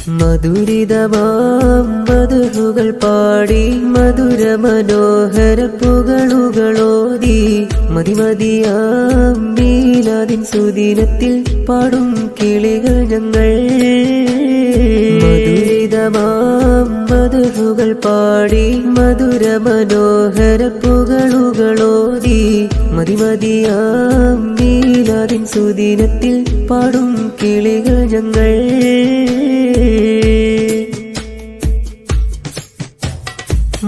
മധുരിതമാം മധുഹുകൾ പാടി മധുര മനോഹര പുകളുകളോതി മതിമതിയാം മീലാദിൻ സുദിനത്തിൽ പാടും കിളികൾ ഞങ്ങൾ. മധുരിതമാം മധുഹുകൾ പാടി മധുര മനോഹര പുകളുകളോതി മതിമതിയാം മീലാദിൻ സുദിനത്തിൽ പാടും കിളികൾ ഞങ്ങൾ.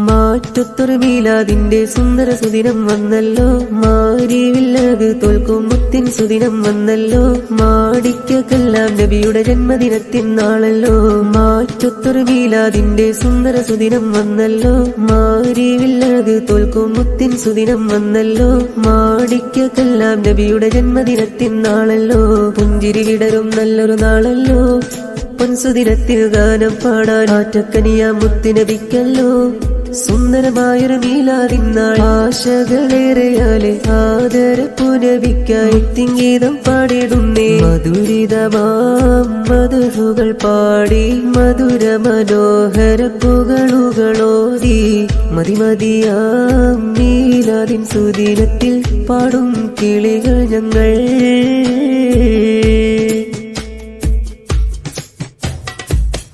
മാറ്റത്തൊരു മീലാദിന്റെ സുന്ദര സുദിനം വന്നല്ലോ, മാരിവില്ലത് തോൽക്കും മുത്തിൻ സുദിനം വന്നല്ലോ, മാടിക്കെല്ലാം നബിയുടെ ജന്മദിനത്തിൻ നാളല്ലോ. മാറ്റത്തൊരു മീലാദിന്റെ സുന്ദര സുദിനം വന്നല്ലോ, മാരിവില്ലത് തോൽക്കും മുത്തിൻ സുദിനം വന്നല്ലോ, മാടിക്കെല്ലാം നബിയുടെ ജന്മദിനത്തിൻ നാളല്ലോ. പുഞ്ചിരി വിടരും നല്ലൊരു നാളല്ലോ, പൊൻസുദിനത്തിൽ ഗാനം പാടാൻ ആറ്റക്കനിയ മുത്തിനബിക്കല്ലോ. സുന്ദരമായൊരു മീലാദിനാൾ ആശകളേറെയാലെ ആദരപ്പു നബിക്കായി തിങ്ങീതം പാടിടുന്നേ. മധുരിതമാം മധുഹുകൾ പാടി മധുര മനോഹര പുകളുകളോതി മതിമതിയാം മീലാദിൻ സുദിനത്തിൽ പാടും കിളികൾ ഞങ്ങൾ.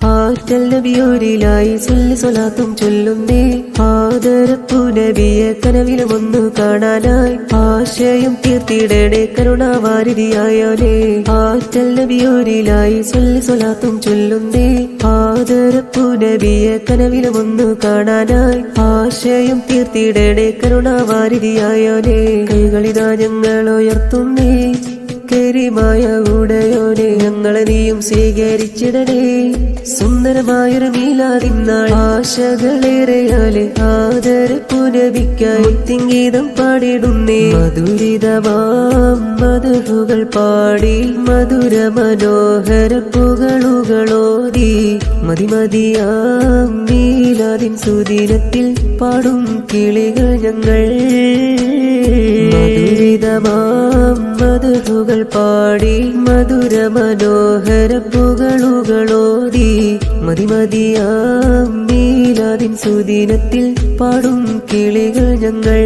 ആറ്റൽ നബിയോരിലായി സ്വലാത്തും ചൊല്ലുന്നേ, ആദരപ്പു നബിയെ കനവിലുമൊന്നു കാണാനായി ആശയം തീർത്തിടണേ കരുണാവാരിധിയായോനേ. ആറ്റൽ നബിയോരിലായി സ്വലാത്തും ചൊല്ലുന്നേ, ആദരപ്പു നബിയെ കനവിലുമൊന്നു കാണാനായി ആശയം തീർത്തിടണേ കരുണാവാരിധിയായോനേ. കൈകളിതാ ഞങ്ങൾ ഉയർത്തുന്നേ, കരിമായ ഉടയോനെ ഞങ്ങളെ നീയും സ്വീകരിച്ചിടണേ. സുന്ദരമായൊരു മീലാദിനാൾ ആശകളേറെയാലെ ആദരപ്പു നബിക്കായി തിങ്ങീതം പാടിടുന്നേ. മധുരിതമാം മധുഹുകൾ പാടി മധുര മനോഹര പുകളുകളോതി മതിമതിയാം മീലാദിൻ സുദിനത്തിൽ പാടും കിളികൾ ഞങ്ങൾ. മധുരിതമാം മധുഹുകൾ പാടി മധുര മനോഹര പുകളുകളോതി മതിമതിയാം മീലാദിൻ സുദിനത്തിൽ പാടും കിളികൾ ഞങ്ങൾ.